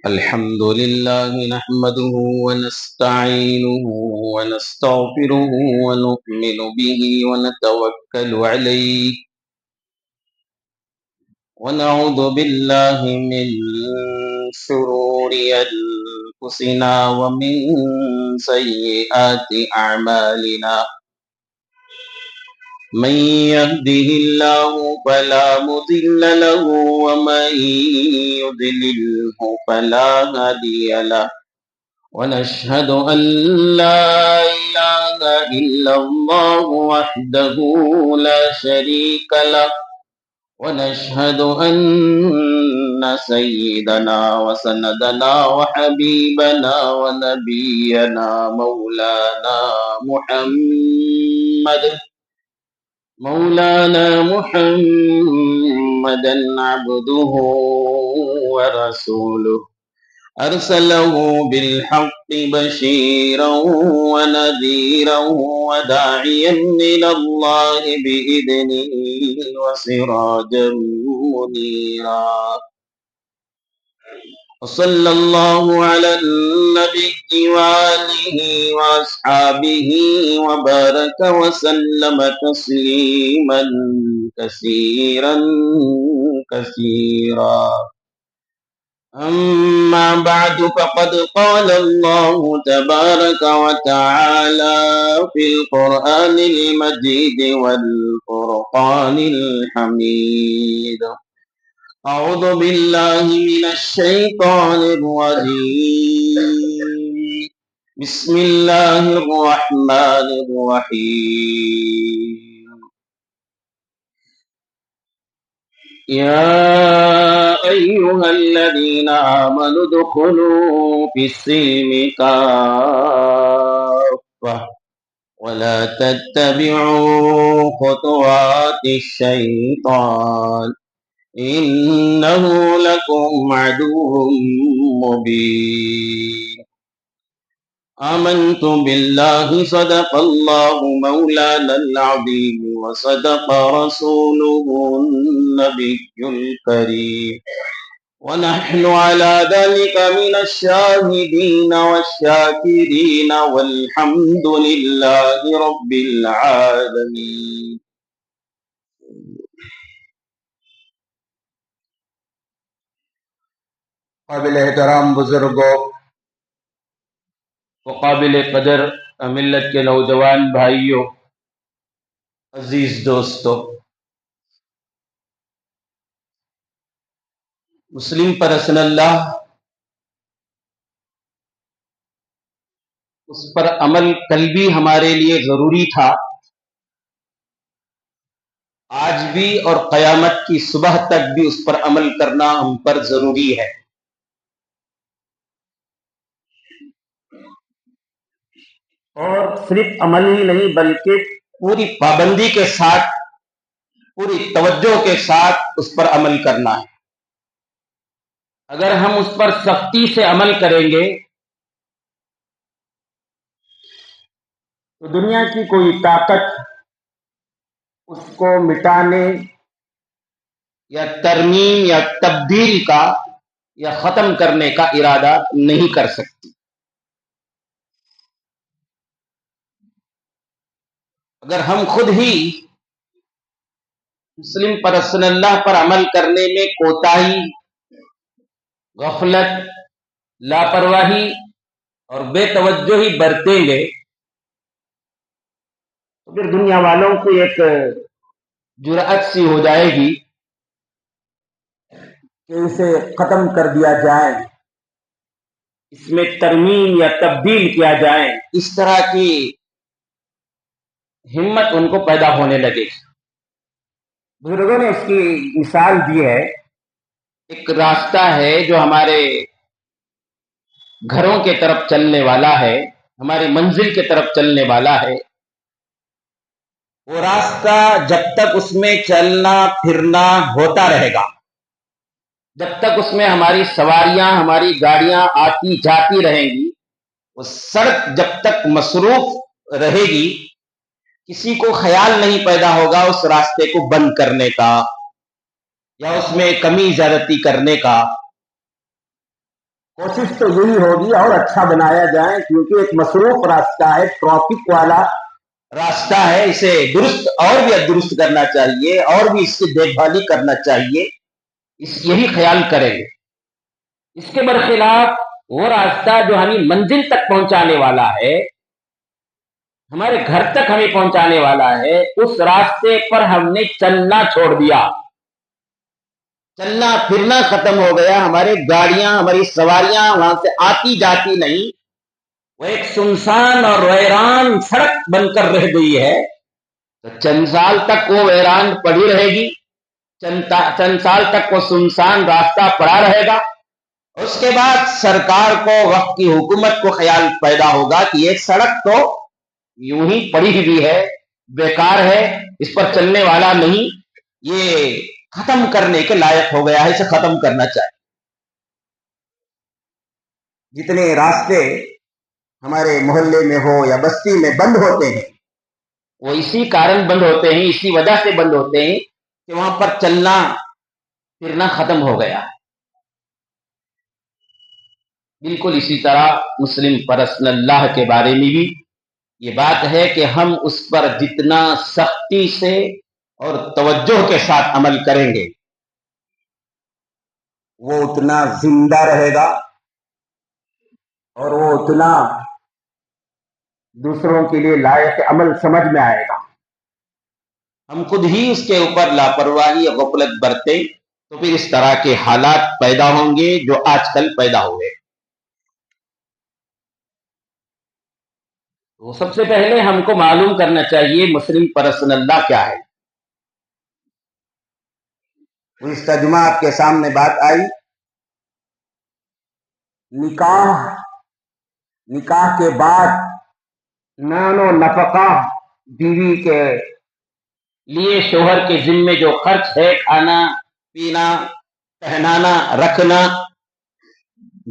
الحمد لله نحمده ونستعينه ونستغفره ونؤمن به ونتوكل عليه ونعوذ بالله من شرور أنفسنا ومن سيئات أعمالنا من يهده الله فلا مضل له ومن يضلله فلا هادي له ونشهد أن لا إله إلا الله وحده لا شريك له ونشهد أن سيدنا وسندنا وحبيبنا ونبينا مولانا محمدا عبده ورسوله أرسله بالحق بشيرا ونذيرا وداعيا إلى الله بإذنه وسراجا منيرا وصلى الله على النبي وآله وأصحابه وبارك وسلم تسليما كثيرا كثيرا أما بعد فقد قال الله تبارك وتعالى في القرآن المجيد والفرقان الحميد أعوذ بالله من الشيطان الرجيم بسم الله الرحمن الرحيم يا أيها الذين آمنوا ادخلوا في السلم كافة ولا تتبعوا خطوات الشيطان إنه لكم عدو مبين آمنت بالله صدق الله مولانا العظيم وصدق رسوله النبي الكريم ونحن على ذلك من الشاهدين والشاكرين والحمد لله رب العالمين. قابل احترام بزرگوں وقابل قدر ملت کے نوجوان بھائیوں، عزیز دوستو، مسلم پرسن اللہ اس پر عمل کل بھی ہمارے لیے ضروری تھا، آج بھی اور قیامت کی صبح تک بھی اس پر عمل کرنا ہم پر ضروری ہے۔ اور صرف عمل ہی نہیں بلکہ پوری پابندی کے ساتھ، پوری توجہ کے ساتھ اس پر عمل کرنا ہے۔ اگر ہم اس پر سختی سے عمل کریں گے تو دنیا کی کوئی طاقت اس کو مٹانے یا ترمیم یا تبدیل کا یا ختم کرنے کا ارادہ نہیں کر سکتی۔ اگر ہم خود ہی مسلم پرسن اللہ پر عمل کرنے میں کوتاہی، غفلت، لاپرواہی اور بے توجہی برتیں گے تو پھر دنیا والوں کو ایک جرأت سی ہو جائے گی کہ اسے ختم کر دیا جائے، اس میں ترمیم یا تبدیل کیا جائے، اس طرح کی ہمت ان کو پیدا ہونے لگے۔ بزرگوں نے اس کی مثال دی ہے، ایک راستہ ہے جو ہمارے گھروں کے طرف چلنے والا ہے، ہماری منزل کے طرف چلنے والا ہے۔ وہ راستہ جب تک اس میں چلنا پھرنا ہوتا رہے گا، جب تک اس میں ہماری سواریاں، ہماری گاڑیاں آتی جاتی رہیں گی، وہ سڑک جب تک مصروف رہے گی، کسی کو خیال نہیں پیدا ہوگا اس راستے کو بند کرنے کا۔ یا اس میں کمی زیادتی کرنے کا کوشش تو یہی ہوگی اور اچھا بنایا جائے، کیونکہ ایک مصروف راستہ ہے، ٹریفک والا راستہ ہے، اسے درست اور بھی درست کرنا چاہیے اور بھی اس کی دیکھ بھالی کرنا چاہیے، یہی خیال کریں گے۔ اس کے برخلاف وہ راستہ جو ہمیں منزل تک پہنچانے والا ہے، ہمارے گھر تک ہمیں پہنچانے والا ہے، اس راستے پر ہم نے چلنا چھوڑ دیا، چلنا پھرنا ختم ہو گیا، ہمارے گاڑیاں ہماری سواریاں وہاں سے آتی جاتی نہیں، وہ ایک سنسان اور ویران سڑک بن کر رہ گئی ہے۔ تو چند سال تک وہ ویران پڑی رہے گی، چند سال تک وہ سنسان راستہ پڑا رہے گا، اس کے بعد سرکار کو، وقت کی حکومت کو خیال پیدا ہوگا کہ یہ سڑک تو یوں ہی پڑی ہوئی ہے، بیکار ہے، اس پر چلنے والا نہیں، یہ ختم کرنے کے لائق ہو گیا ہے، اسے ختم کرنا چاہیے۔ جتنے راستے ہمارے محلے میں ہو یا بستی میں بند ہوتے ہیں، وہ اسی کارن بند ہوتے ہیں، اسی وجہ سے بند ہوتے ہیں کہ وہاں پر چلنا پھرنا ختم ہو گیا ہے۔ بالکل اسی طرح مسلم پرسنل اللہ کے بارے میں بھی یہ بات ہے کہ ہم اس پر جتنا سختی سے اور توجہ کے ساتھ عمل کریں گے، وہ اتنا زندہ رہے گا اور وہ اتنا دوسروں کے لیے لائق عمل سمجھ میں آئے گا۔ ہم خود ہی اس کے اوپر لاپرواہی یا غفلت برتیں تو پھر اس طرح کے حالات پیدا ہوں گے جو آج کل پیدا ہوئے۔ تو سب سے پہلے ہم کو معلوم کرنا چاہیے مسلم پرسنل اللہ کیا ہے۔ اس ترجمہ آپ کے سامنے بات آئی، نکاح کے بعد نان و نفقہ، بیوی کے لیے شوہر کے ذمے جو خرچ ہے، کھانا پینا پہنانا رکھنا،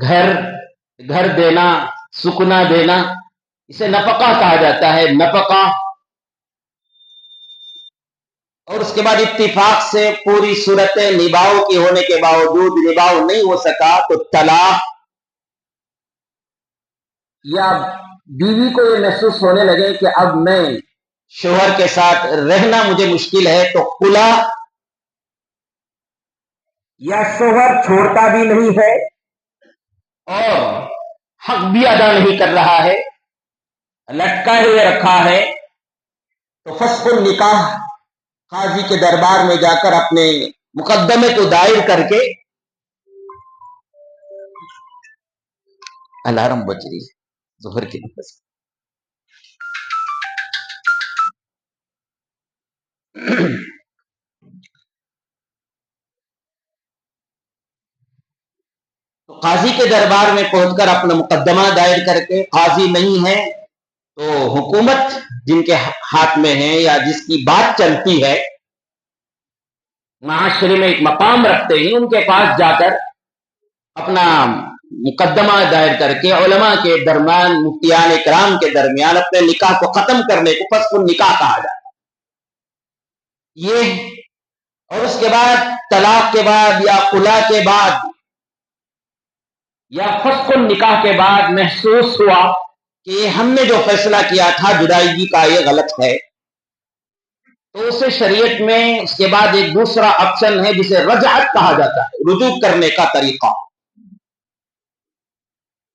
گھر دینا، سکنا دینا، اسے نفقہ کہا جاتا ہے، نفقہ۔ اور اس کے بعد اتفاق سے پوری صورت نباؤ کی ہونے کے باوجود نباؤ نہیں ہو سکا تو طلاق، یا بیوی کو یہ محسوس ہونے لگے کہ اب میں شوہر کے ساتھ رہنا مجھے مشکل ہے تو خلا، یا شوہر چھوڑتا بھی نہیں ہے اور حق بھی ادا نہیں کر رہا ہے، لٹکا ہوئے رکھا ہے، تو فسخ النکاح، قاضی کے دربار میں جا کر اپنے مقدمے کو دائر کر کے، الارم بج رہی ہے ظہر کی نفس، تو قاضی کے دربار میں پہنچ کر اپنا مقدمہ دائر کر کے، قاضی نہیں ہے تو حکومت جن کے ہاتھ میں ہے یا جس کی بات چلتی ہے، معاشرے میں ایک مقام رکھتے ہیں، ان کے پاس جا کر اپنا مقدمہ دائر کر کے علماء کے درمیان، مفتیان کرام کے درمیان اپنے نکاح کو ختم کرنے کو فسخ النکاح کہا جاتا ہے۔ یہ اور اس کے بعد طلاق کے بعد یا خلا کے بعد یا فسخ النکاح کے بعد محسوس ہوا کہ ہم نے جو فیصلہ کیا تھا جدائیگی کا یہ غلط ہے، تو اسے شریعت میں اس کے بعد ایک دوسرا آپشن ہے جسے رجعت کہا جاتا ہے، رجوع کرنے کا طریقہ،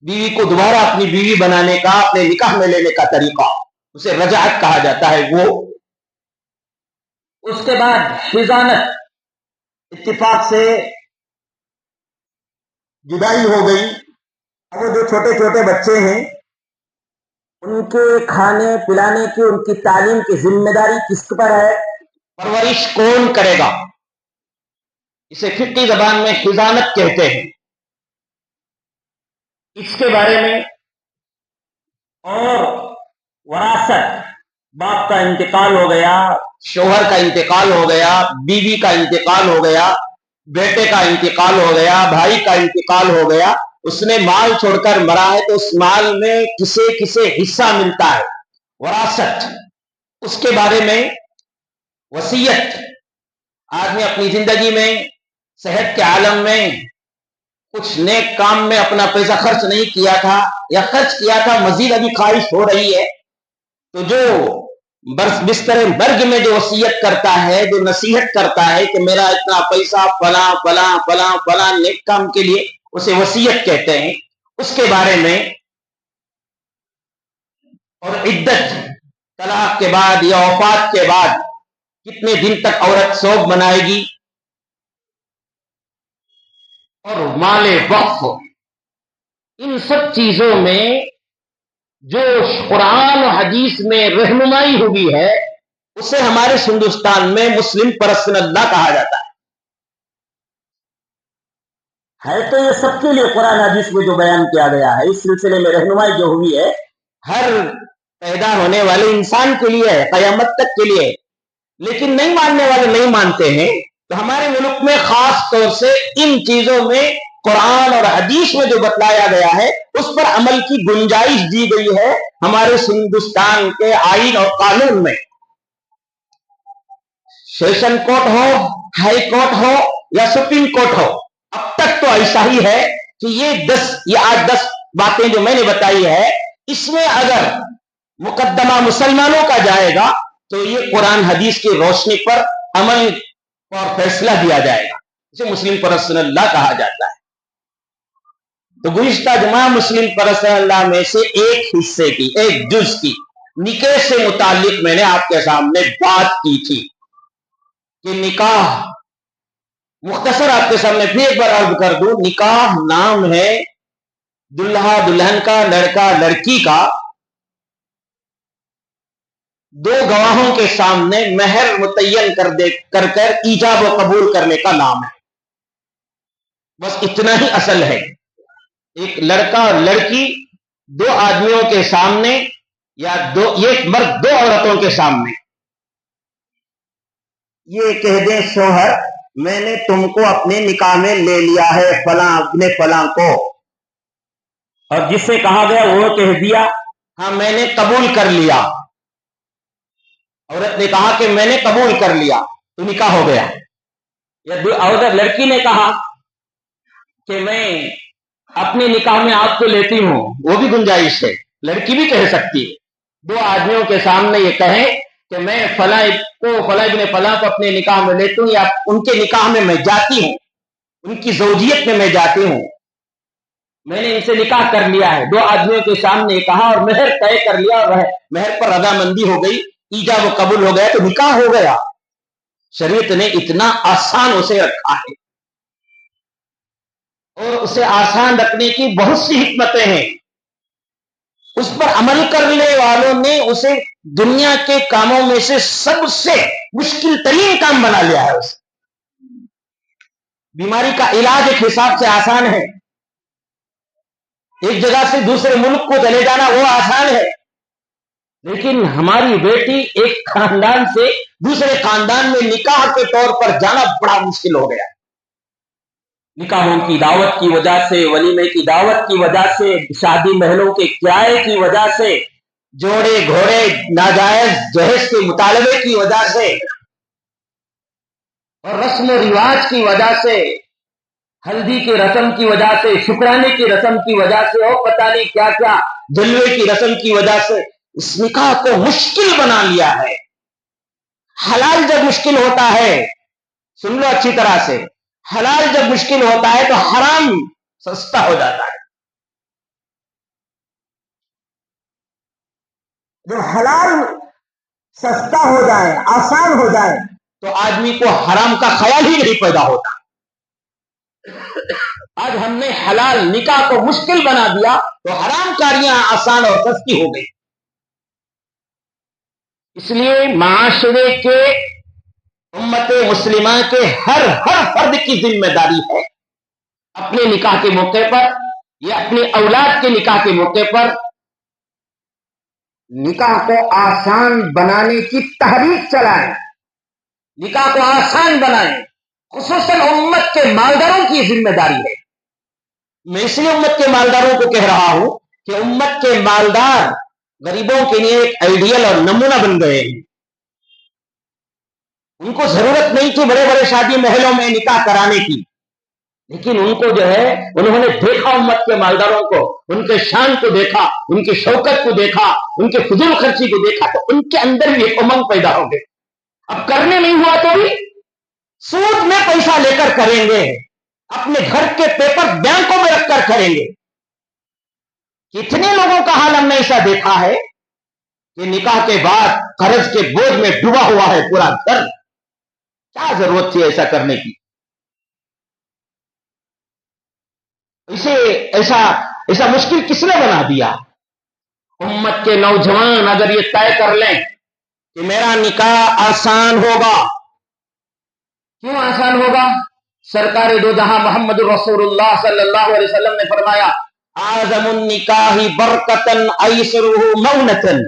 بیوی کو دوبارہ اپنی بیوی بنانے کا، اپنے نکاح میں لینے کا طریقہ، اسے رجعت کہا جاتا ہے۔ وہ اس کے بعد حضانت، اتفاق سے جدائی ہو گئی، اب وہ جو چھوٹے چھوٹے بچے ہیں ان کے کھانے پلانے کی، ان کی تعلیم کی ذمہ داری کس پر ہے، پرورش کون کرے گا، اسے فقہی زبان میں حضانت کہتے ہیں۔ اس کے بارے میں اور وراثت، باپ کا انتقال ہو گیا، شوہر کا انتقال ہو گیا، بیوی کا انتقال ہو گیا، بیٹے کا انتقال ہو گیا، بھائی کا انتقال ہو گیا، اس نے مال چھوڑ کر مرا ہے تو اس مال میں کسے کسے حصہ ملتا ہے، وراثت، اس کے بارے میں وصیت۔ آدمی اپنی زندگی میں صحت کے عالم میں کچھ نیک کام میں اپنا پیسہ خرچ نہیں کیا تھا یا خرچ کیا تھا، مزید ابھی خواہش ہو رہی ہے، تو جو بستر مرگ میں جو وصیت کرتا ہے، جو نصیحت کرتا ہے کہ میرا اتنا پیسہ فلاں فلاں فلاں فلاں نیک کام کے لیے، اسے وصیت کہتے ہیں، اس کے بارے میں، اور عدت، طلاق کے بعد یا وفات کے بعد کتنے دن تک عورت سوگ منائے گی، اور مال وقف، ان سب چیزوں میں جو قرآن و حدیث میں رہنمائی ہوئی ہے، اسے ہمارے ہندوستان میں مسلم پرستن اللہ کہا جاتا ہے تو یہ سب کے لیے قرآن حدیث میں جو بیان کیا گیا ہے، اس سلسلے میں رہنمائی جو ہوئی ہے ہر پیدا ہونے والے انسان کے لیے ہے، قیامت تک کے لیے، لیکن نہیں ماننے والے نہیں مانتے ہیں۔ تو ہمارے ملک میں خاص طور سے ان چیزوں میں قرآن اور حدیث میں جو بتلایا گیا ہے اس پر عمل کی گنجائش دی گئی ہے ہمارے ہندوستان کے آئین اور قانون میں۔ سیشن کورٹ ہو، ہائی کورٹ ہو یا سپریم کورٹ ہو، اب تک تو ایسا ہی ہے کہ یہ 8-10 باتیں جو میں نے بتائی ہے، اس میں اگر مقدمہ مسلمانوں کا جائے گا تو یہ قرآن حدیث کی روشنی پر عمل اور فیصلہ دیا جائے گا، اسے مسلم پرستن اللہ کہا جاتا ہے۔ تو گزشتہ جمعہ مسلم پرستن اللہ میں سے ایک حصے کی، ایک جز کی نکاح سے متعلق میں نے آپ کے سامنے بات کی تھی کہ نکاح، مختصر آپ کے سامنے پھر ایک بار عرض کر دوں، نکاح نام ہے دلہا دلہن کا، لڑکا لڑکی کا دو گواہوں کے سامنے مہر متعین کر ایجاب و قبول کرنے کا نام ہے، بس اتنا ہی اصل ہے۔ ایک لڑکا اور لڑکی دو آدمیوں کے سامنے یا ایک مرد دو عورتوں کے سامنے یہ کہہ دیں شوہر میں نے تم کو اپنے نکاح میں لے لیا ہے فلاں اپنے فلاں کو، اور جس سے کہا گیا وہ کہہ دیا ہاں میں نے قبول کر لیا، عورت نے کہا کہ میں نے قبول کر لیا، تو نکاح ہو گیا۔ یا لڑکی نے کہا کہ میں اپنے نکاح میں آپ کو لیتی ہوں، وہ بھی گنجائش ہے، لڑکی بھی کہہ سکتی ہے۔ دو آدمیوں کے سامنے یہ کہیں کہ میں فلاں ابن فلاں کو اپنے نکاح میں لیتی ہوں، یا ان کے نکاح میں جاتی ہوں، ان کی زوجیت میں میں جاتی ہوں، میں نے ان سے نکاح کر لیا ہے، دو آدمیوں کے سامنے یہ کہا اور مہر طے کر لیا اور مہر پر رضامندی ہو گئی، ایجاب و قبول ہو گیا، تو نکاح ہو گیا۔ شریعت نے اتنا آسان اسے رکھا ہے، اور اسے آسان رکھنے کی بہت سی حکمتیں ہیں، اس پر عمل کرنے والوں نے اسے دنیا کے کاموں میں سے سب سے مشکل ترین کام بنا لیا ہے۔ اسے بیماری کا علاج ایک حساب سے آسان ہے، ایک جگہ سے دوسرے ملک کو چلے جانا وہ آسان ہے، لیکن ہماری بیٹی ایک خاندان سے دوسرے خاندان میں نکاح کے طور پر جانا بڑا مشکل ہو گیا۔ نکاحوں کی دعوت کی وجہ سے، ولیمے کی دعوت کی وجہ سے، شادی محلوں کے کرائے کی وجہ سے، جوڑے گھوڑے ناجائز جہیز کے مطالبے کی وجہ سے، اور رسم و رواج کی وجہ سے، ہلدی کی رسم کی وجہ سے، شکرانے کی رسم کی وجہ سے، اور پتہ نہیں کیا کیا جلوے کی رسم کی وجہ سے اس نکاح کو مشکل بنا لیا ہے۔ حلال جب مشکل ہوتا ہے، سن لو اچھی طرح سے، حلال جب مشکل ہوتا ہے تو حرام سستا ہو جاتا ہے۔ جب حلال سستا ہو جائے، آسان ہو جائے، تو آدمی کو حرام کا خیال ہی نہیں پیدا ہوتا۔ آج ہم نے حلال نکاح کو مشکل بنا دیا تو حرام کاریاں آسان اور سستی ہو گئی۔ اس لیے معاشرے کے، امت مسلمہ کے ہر فرد کی ذمہ داری ہے اپنے نکاح کے موقع پر یا اپنی اولاد کے نکاح کے موقع پر نکاح کو آسان بنانے کی تحریک چلائیں، نکاح کو آسان بنائیں، خصوصاً امت کے مالداروں کی ذمہ داری ہے۔ میں اس لیے امت کے مالداروں کو کہہ رہا ہوں کہ امت کے مالدار غریبوں کے لیے ایک آئیڈیل اور نمونہ بن گئے ہیں۔ ان کو ضرورت نہیں تھی بڑے بڑے شادی محلوں میں نکاح کرانے کی، لیکن ان کو جو ہے انہوں نے دیکھا امت کے مالداروں کو، ان کے شان کو دیکھا، ان کی شوکت کو دیکھا، ان کے فضول خرچی کو دیکھا، تو ان کے اندر بھی ایک امنگ پیدا ہو گئی۔ اب کرنے نہیں ہوا تو بھی سود میں پیسہ لے کر کریں گے، اپنے گھر کے پیپر بینکوں میں رکھ کر کریں گے۔ کتنے لوگوں کا حال ہم نے ایسا دیکھا ہے کہ نکاح کے بعد قرض کے بوجھ میں ڈوبا ہوا ہے پورا گھر۔ کیا ضرورت تھی ایسا کرنے کی؟ ایسا مشکل کس نے بنا دیا؟ امت کے نوجوان اگر یہ طے کر لیں کہ میرا نکاح آسان ہوگا، کیوں آسان ہوگا؟ سرکار دو جہاں محمد رسول اللہ صلی اللہ علیہ وسلم نے فرمایا اعظم النکاح برکتن ایسرہ مونتن،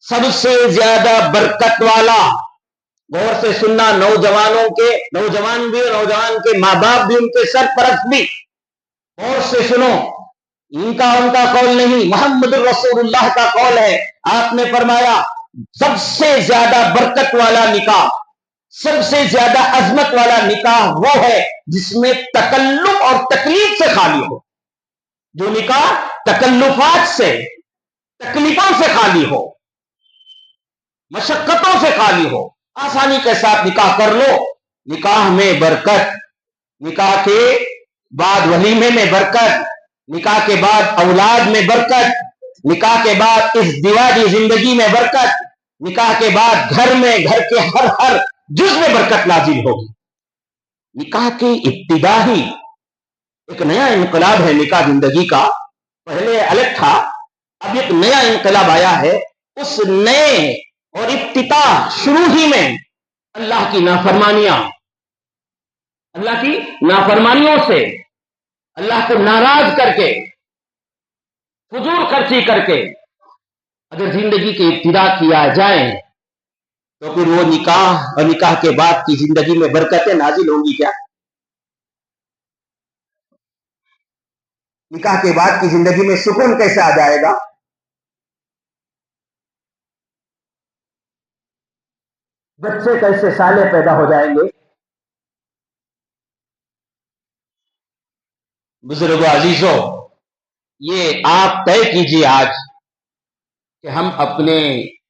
سب سے زیادہ برکت والا، غور سے سننا، نوجوان بھی، نوجوان کے ماں باپ بھی، ان کے سرپرست بھی، غور سے سنو، ان کا قول نہیں، محمد رسول اللہ کا قول ہے۔ آپ نے فرمایا سب سے زیادہ برکت والا نکاح، سب سے زیادہ عظمت والا نکاح وہ ہے جس میں تکلف اور تکلیف سے خالی ہو، جو نکاح تکلفات سے، تکلیفوں سے خالی ہو، مشقتوں سے خالی ہو، آسانی کے ساتھ نکاح کر لو۔ نکاح میں برکت، نکاح کے بعد ولیمے میں برکت، نکاح کے بعد اولاد میں برکت، نکاح کے بعد اس ازدواجی زندگی میں برکت، نکاح کے بعد گھر میں، گھر کے ہر جز میں برکت نازل ہوگی۔ نکاح کی ابتدا ہی ایک نیا انقلاب ہے نکاح زندگی کا، پہلے الگ تھا، اب ایک نیا انقلاب آیا ہے۔ اس نئے اور افتتاح شروع ہی میں اللہ کی نافرمانیوں سے، اللہ کو ناراض کر کے، فضول خرچی کر کے اگر زندگی کی ابتدا کیا جائے تو پھر وہ نکاح اور نکاح کے بعد کی زندگی میں برکتیں نازل ہوں گی کیا؟ نکاح کے بعد کی زندگی میں سکون کیسے آ جائے گا؟ بچے کیسے صالح پیدا ہو جائیں گے؟ بزرگوں، عزیزوں، یہ آپ طے کیجیے آج کہ ہم اپنے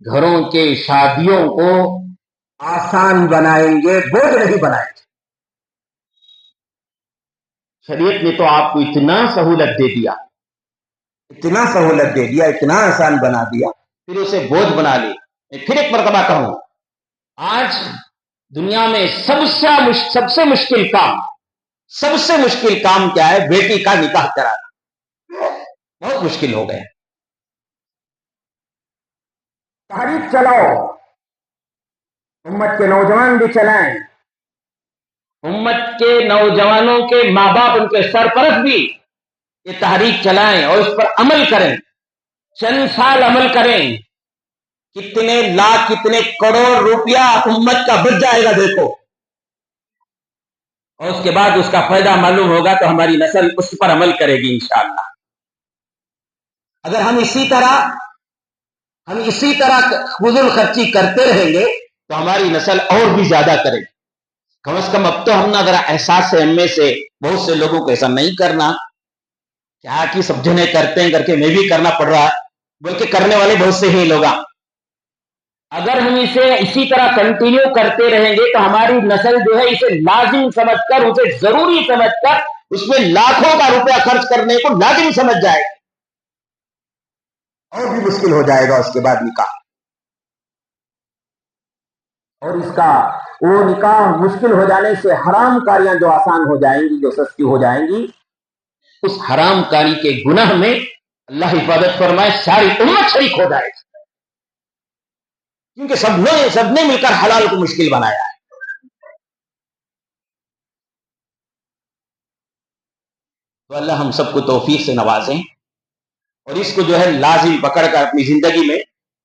گھروں کے شادیوں کو آسان بنائیں گے، بوجھ نہیں بنائیں گے۔ شریعت نے تو آپ کو اتنا سہولت دے دیا، اتنا آسان بنا دیا، پھر اسے بوجھ بنا لی۔ میں پھر ایک مرتبہ کہوں، آج دنیا میں سب سے مشکل کام کیا ہے؟ بیٹی کا نکاح کرانا بہت مشکل ہو گیا۔ تحریک چلاؤ، امت کے نوجوان بھی چلائیں، امت کے نوجوانوں کے ماں باپ، ان کے سرپرست بھی یہ تحریک چلائیں اور اس پر عمل کریں، چند سال عمل کریں، کتنے لاکھ، کتنے کروڑ روپیہ امت کا بچ جائے گا دیکھو، اور اس کے بعد اس کا فائدہ معلوم ہوگا تو ہماری نسل اس پر عمل کرے گی انشاءاللہ۔ اگر ہم اسی طرح فضول خرچی کرتے رہیں گے تو ہماری نسل اور بھی زیادہ کرے گی۔ کم از کم اب تو ہم نا ذرا احساس سے، ہم میں سے بہت سے لوگوں کو ایسا نہیں کرنا، کیا کہ سب جنے کرتے ہیں کر کے میں بھی کرنا پڑ رہا ہے، بلکہ کرنے والے بہت سے ہی لوگ۔ اگر ہم اسے اسی طرح کنٹینیو کرتے رہیں گے تو ہماری نسل جو ہے اسے لازم سمجھ کر، اسے ضروری سمجھ کر، اس میں لاکھوں کا روپیہ خرچ کرنے کو لازم سمجھ جائے گا، اور بھی مشکل ہو جائے گا اس کے بعد نکاح۔ اور اس کا وہ نکاح مشکل ہو جانے سے حرام کاریاں جو آسان ہو جائیں گی، جو سستی ہو جائیں گی، اس حرام کاری کے گناہ میں اللہ حفاظت فرمائے ساری امت شریک ہو جائے گی، کیونکہ سب نے مل کر حلال کو مشکل بنایا ہے۔ تو اللہ ہم سب کو توفیق سے نوازیں اور اس کو جو ہے لازم پکڑ کر اپنی زندگی میں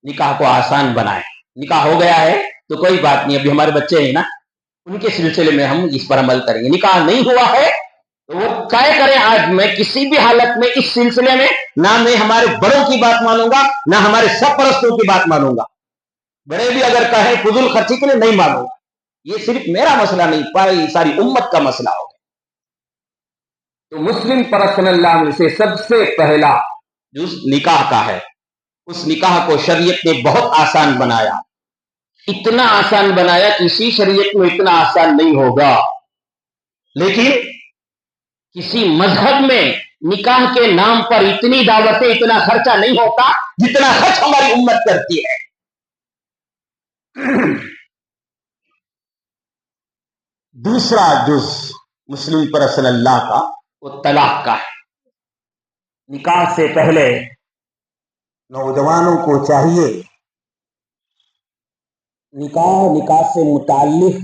نکاح کو آسان بنائیں۔ نکاح ہو گیا ہے تو کوئی بات نہیں، ابھی ہمارے بچے ہیں نا، ان کے سلسلے میں ہم اس پر عمل کریں گے۔ نکاح نہیں ہوا ہے تو وہ طے کریں آج، میں کسی بھی حالت میں اس سلسلے میں نہ میں ہمارے بڑوں کی بات مانوں گا، نہ ہمارے سرپرستوں کی بات مانوں گا۔ بڑے بھی اگر کہیں فضول خرچی کے لیے نہیں مانوں گا، یہ صرف میرا مسئلہ نہیں، ساری امت کا مسئلہ ہوگا۔ تو مسلم پرسن اللہ میں سے سب سے پہلا جز نکاح کا ہے. اس نکاح کو شریعت نے بہت آسان بنایا. اتنا آسان بنایا کسی شریعت میں اتنا آسان نہیں ہوگا. لیکن کسی مذہب میں نکاح کے نام پر اتنی دعوتیں اتنا خرچہ نہیں ہوتا جتنا خرچ ہماری امت کرتی ہے. دوسرا جز مسلم پرسن اللہ کا وہ طلاق کا ہے. نکاح سے پہلے نوجوانوں کو چاہیے نکاح سے متعلق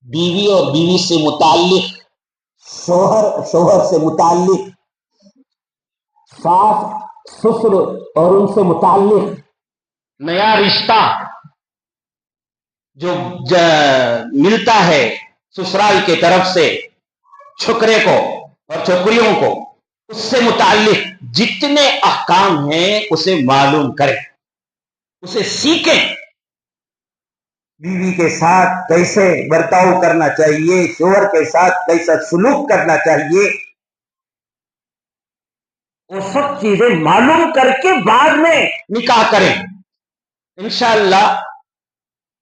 بیوی اور بیوی سے متعلق شوہر سے متعلق ساس سسر اور ان سے متعلق نیا رشتہ جو ملتا ہے سسرال کی طرف سے چھکرے کو اور چھکریوں کو، اس سے متعلق جتنے احکام ہیں اسے معلوم کریں، اسے سیکھیں. بیوی کے ساتھ کیسے برتاؤ کرنا چاہیے، شوہر کے ساتھ کیسا سلوک کرنا چاہیے، وہ سب چیزیں معلوم کر کے بعد میں نکاح کریں. انشاءاللہ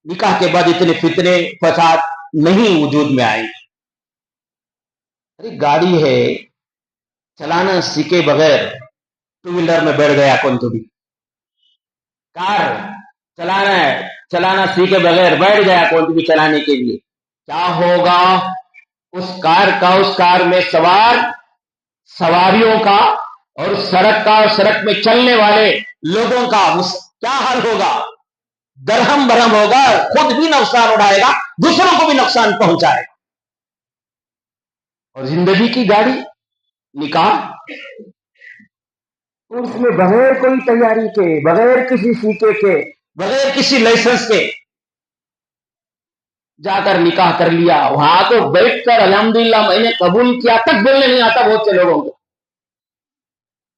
نکاح کے بعد اتنے فتنے فساد نہیں وجود میں آئیں. ارے گاڑی ہے چلانا سیکھے بغیر ٹو ویلر میں بیٹھ گیا کون تو بھی، کار چلانا سیکھے بغیر بیٹھ گیا کون تو بھی چلانے کے لیے، کیا ہوگا؟ اس کار میں سواریوں کا اور سڑک میں چلنے والے لوگوں کا کیا حال ہوگا؟ درہم برہم ہوگا. خود بھی نقصان اٹھائے گا، دوسروں کو بھی نقصان پہنچائے گا. اور زندگی کی گاڑی نکاح، اس میں بغیر کوئی تیاری کے، بغیر کسی سیکھے کے، بغیر کسی لائسنس کے جا کر نکاح کر لیا. وہاں تو بیٹھ کر الحمدللہ میں نے قبول کیا تک بولنے نہیں آتا بہت سے لوگوں کو.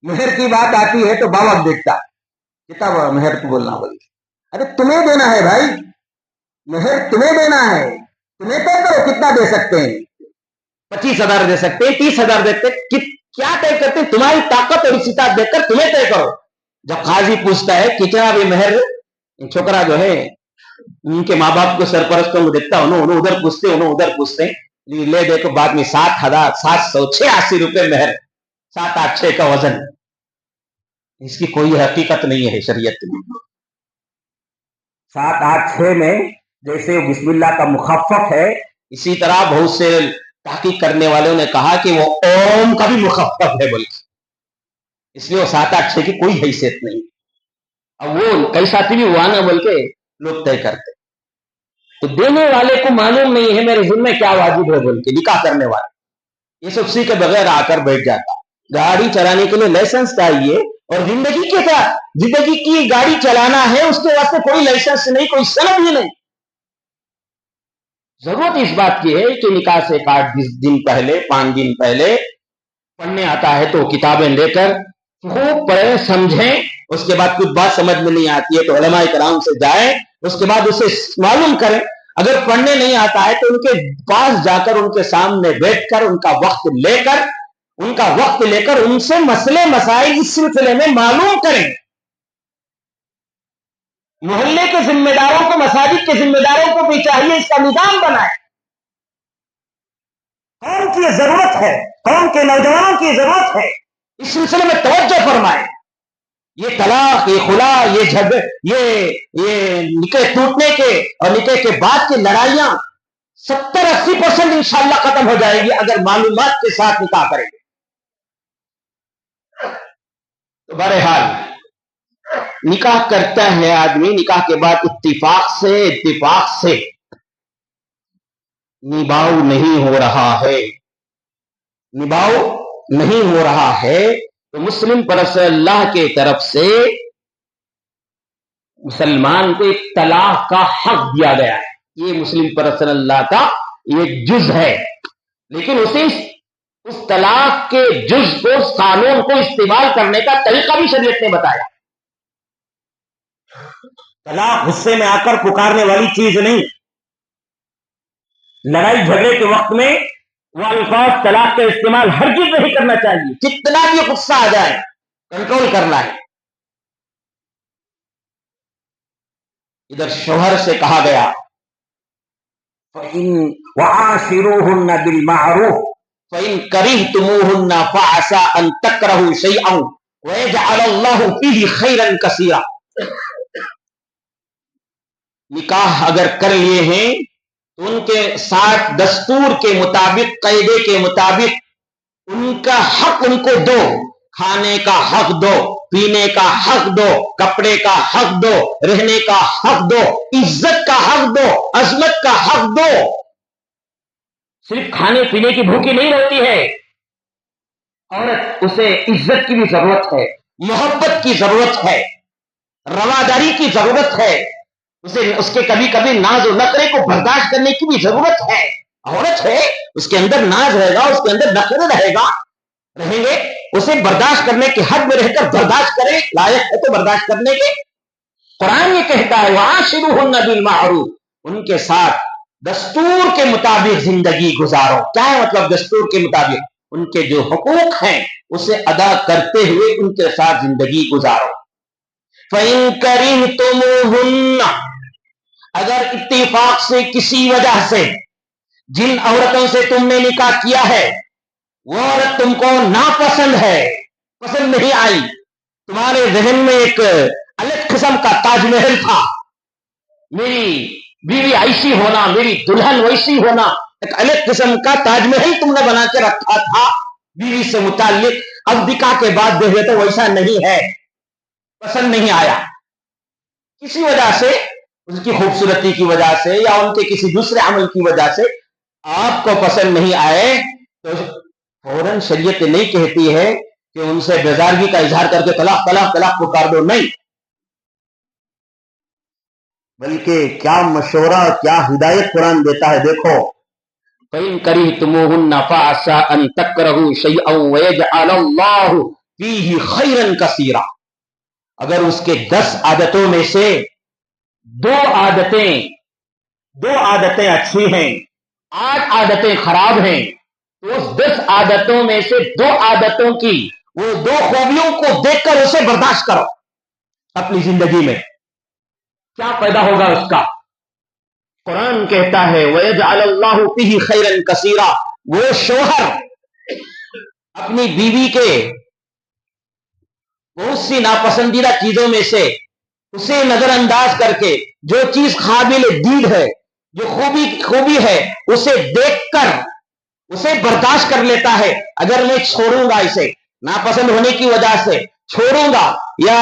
مہر کی بات آتی ہے تو باپ دیکھتا کتنا مہر کو بولنا بولے. ارے تمہیں دینا ہے بھائی، مہر تمہیں دینا ہے، تمہیں طے کرو کتنا دے سکتے ہیں. 25,000 دے سکتے ہیں، 30,000 دیتے، کیا طے کرتے ہیں؟ تمہاری طاقت اور استطاعت دیکھ کر تمہیں طے کرو. جب قاضی پوچھتا ہے کتنا بھی مہر، چھوکرا جو ہے ان کے ماں باپ کو سرپرستوں کو دیکھتا انہوں ادھر پوچھتے لے دے کو بعد میں 7,786 روپے مہر، 7 8 6 کا وزن. اس کی کوئی حقیقت نہیں ہے شریعت میں. 7 8 6 میں جیسے بسم اللہ کا مخفف ہے، اسی طرح بہت سے تحقیق کرنے والوں نے کہا کہ وہ اوم کا بھی مخفف ہے، بلکہ اس لیے وہ 7 8 6 کی کوئی حیثیت نہیں. اب وہ کیسا بھی ہوا نا بول کے لوگ طے کرتے. تو دینے والے کو معلوم نہیں ہے میرے ذمہ کیا واجب ہے بول کے نکاح کرنے والا یہ سب سیکھ کے بغیر آ کر بیٹھ جاتا. گاڑی چلانے کے لیے لائسنس چاہیے، اور زندگی کی گاڑی چلانا ہے اس کے واسطے کوئی لائسنس نہیں، کوئی سند ہی نہیں. ضرورت اس بات کی ہے کہ نکاح سے 8 دن پہلے 5 دن پہلے پڑھنے آتا ہے تو کتابیں لے کر خوب پڑھیں سمجھیں. اس کے بعد کچھ بات سمجھ میں نہیں آتی ہے تو علماء کرام سے جائیں، اس کے بعد اسے معلوم کریں. اگر پڑھنے نہیں آتا ہے تو ان کے پاس جا کر ان کے سامنے بیٹھ کر ان کا وقت لے کر ان سے مسئلے مسائل اس سلسلے میں معلوم کریں. محلے کے ذمہ داروں کو، مساجد کے ذمہ داروں کو بھی چاہیے اس کا نظام بنائے. قوم کی ضرورت ہے، قوم کے نوجوانوں کی ضرورت ہے، اس سلسلے میں توجہ فرمائے. یہ طلاق، یہ خلا، یہ نکاح ٹوٹنے کے اور نکاح کے بعد کی لڑائیاں 70-80% انشاءاللہ ختم ہو جائے گی اگر معلومات کے ساتھ نکاح کریں گے. تو بہرحال نکاح کرتا ہے آدمی، نکاح کے بعد اتفاق سے نباؤ نہیں ہو رہا ہے تو مسلم پرسن اللہ کے طرف سے مسلمان کو ایک طلاق کا حق دیا گیا ہے. یہ مسلم پرسن اللہ کا ایک جز ہے، لیکن اسے اس طلاق کے جز کو، اس قانون کو استعمال کرنے کا طریقہ بھی شریعت نے بتایا. طلاق غصے میں آ کر پکارنے والی چیز نہیں. لڑائی جھگڑے کے وقت میں وہ الفاظ طلاق کا استعمال ہرگز نہیں کرنا چاہیے، کتنا بھی غصہ آ جائے کنٹرول کرنا ہے۔ ادھر شوہر سے کہا گیا فَإِن وَعَاشِرُوهُنَّ بِالْمَعْرُوفِ فَإِن كَرِهْتُمُوهُنَّ فَعَسَىٰ أَن تَكْرَهُوا شَيْئًا وَيَجْعَلَ اللَّهُ فِيهِ خَيْرًا كَثِيرًا۔ نکاح اگر کر لیے ہیں تو ان کے ساتھ دستور کے مطابق، قاعدے کے مطابق ان کا حق ان کو دو، کھانے کا حق دو، پینے کا حق دو، کپڑے کا حق دو، رہنے کا حق دو، عزت کا حق دو، عظمت کا حق دو۔ صرف کھانے پینے کی بھوکی نہیں ہوتی ہے، عورت اسے عزت کی بھی ضرورت ہے، محبت کی ضرورت ہے، رواداری کی ضرورت ہے، اسے اس کے کبھی کبھی ناز و نخرے کو برداشت کرنے کی بھی ضرورت ہے۔ عورت ہے، اس کے اندر ناز رہے گا، اس کے اندر نخرے رہیں گے، اسے برداشت کرنے کے حد میں رہ کر برداشت کرے، لائق ہے تو برداشت کرنے کے۔ قرآن یہ کہتا ہے وَعَاشِرُوهُنَّ بِالْمَعْرُوفِ، ان کے ساتھ دستور کے مطابق زندگی گزارو۔ کیا ہے مطلب دستور کے مطابق؟ ان کے جو حقوق ہیں اسے ادا کرتے ہوئے ان کے ساتھ زندگی گزارو۔ فَإِن كَرِهْتُمُوهُنَّ، اگر اتفاق سے کسی وجہ سے جن عورتوں سے تم نے نکاح کیا ہے وہ عورت تم کو ناپسند ہے، پسند نہیں آئی، تمہارے ذہن میں ایک الگ قسم کا تاج محل تھا، میری بیوی ایسی ہونا، میری دلہن ویسی ہونا، ایک الگ قسم کا تاج محل تم نے بنا کے رکھا تھا بیوی سے متعلق، اب نکاح کے بعد دیکھے تو ویسا نہیں ہے، پسند نہیں آیا، کسی وجہ سے، اس کی خوبصورتی کی وجہ سے یا ان کے کسی دوسرے عمل کی وجہ سے آپ کو پسند نہیں آئے، تو فوراً شریعت نہیں کہتی ہے کہ ان سے بیزارگی کا اظہار کر کے طلاق طلاق طلاق پکار دو، نہیں، بلکہ کیا مشورہ، کیا ہدایت قرآن دیتا ہے، دیکھو فَإِن كَرِهْتُمُوهُنَّ فَعَسَىٰ أَن تَكْرَهُوا شَيْئًا وَيَجْعَلَ اللَّهُ فِيهِ خَيْرًا كَثِيرًا، اگر اس کے 10 عادتوں میں سے دو عادتیں اچھی ہیں، 8 عادتیں خراب ہیں، تو اس 10 عادتوں میں سے 2 عادتوں کی وہ 2 خوبیوں کو دیکھ کر اسے برداشت کرو اپنی زندگی میں، کیا پیدا ہوگا اس کا؟ قرآن کہتا ہے وَيَجْعَلَ اللَّهُ فِيهِ خَيْرًا كَثِيرًا، وہ شوہر اپنی بیوی کے بہت سی ناپسندیدہ چیزوں میں سے اسے نظر انداز کر کے جو چیز قابل دید ہے، جو خوبی ہے، اسے دیکھ کر اسے برداشت کر لیتا ہے۔ اگر میں چھوڑوں گا، اسے ناپسند ہونے کی وجہ سے چھوڑوں گا، یا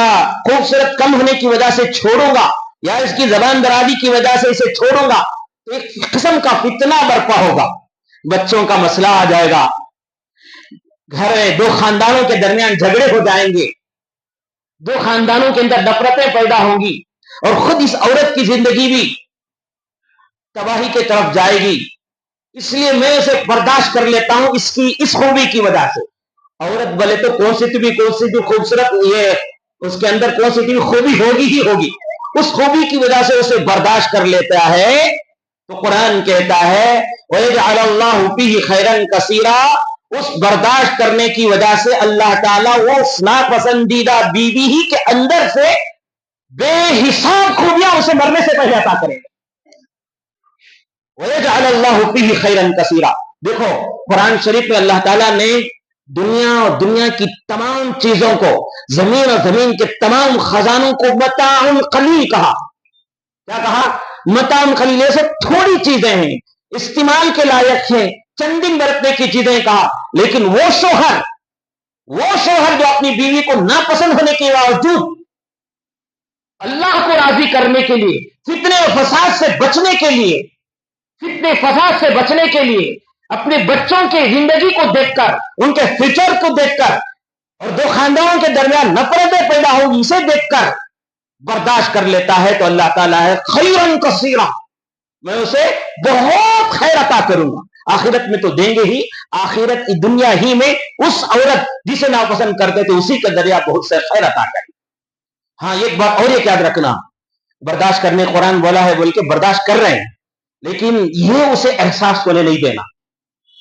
خوبصورت کم ہونے کی وجہ سے چھوڑوں گا، یا اس کی زبان درازی کی وجہ سے اسے چھوڑوں گا، تو ایک قسم کا فتنہ برپا ہوگا، بچوں کا مسئلہ آ جائے گا، گھر میں 2 خاندانوں کے درمیان جھگڑے ہو جائیں گے، 2 خاندانوں کے اندر نفرتیں پیدا ہوں گی، اور خود اس عورت کی زندگی بھی تباہی کی طرف جائے گی۔ اس لیے میں اسے برداشت کر لیتا ہوں اس کی اس خوبی کی وجہ سے۔ عورت بولے تو کون سی بھی خوبصورت، یہ اس کے اندر کون سی بھی خوبی ہوگی ہی ہوگی، اس خوبی کی وجہ سے اسے برداشت کر لیتا ہے، تو قرآن کہتا ہے وَيَجْعَلَ اللَّهُ فِيهِ خَيْرًا كَثِيرًا، اس برداشت کرنے کی وجہ سے اللہ تعالیٰ وہ ناپسندیدہ بیوی ہی کے اندر سے بے حساب خوبیاں اسے مرنے سے پہلے عطا کرے گا۔ وَيَجْعَلَ اللَّهُ فِيهِ خَيْرًا كَثِيرًا، دیکھو قرآن شریف میں اللہ تعالیٰ نے دنیا اور دنیا کی تمام چیزوں کو، زمین اور زمین کے تمام خزانوں کو متاع قلیل کہا۔ کیا کہا؟ متاع قلیل، یہ سب تھوڑی چیزیں ہیں، استعمال کے لائق ہیں، چند دن برتنے کی چیزیں کہا، لیکن وہ شوہر جو اپنی بیوی کو ناپسند ہونے کے باوجود اللہ کو راضی کرنے کے لیے، فتنے و فساد سے بچنے کے لیے، اپنے بچوں کی زندگی کو دیکھ کر، ان کے فیوچر کو دیکھ کر، اور 2 خاندانوں کے درمیان نفرتیں پیدا ہوگی اسے دیکھ کر برداشت کر لیتا ہے، تو اللہ تعالیٰ ہے خیرن کثیرا، میں اسے بہت خیر عطا کروں گا۔ آخرت میں تو دیں گے ہی، آخرت کی دنیا ہی میں اس عورت جسے ناپسند کرتے تھے اسی کا ذریعہ بہت سے خیر عطا کریں۔ ہاں ایک بات اور یہ یاد رکھنا، برداشت کرنے قرآن بولا ہے بول کے برداشت کر رہے ہیں، لیکن یہ اسے احساس ہونے نہیں دینا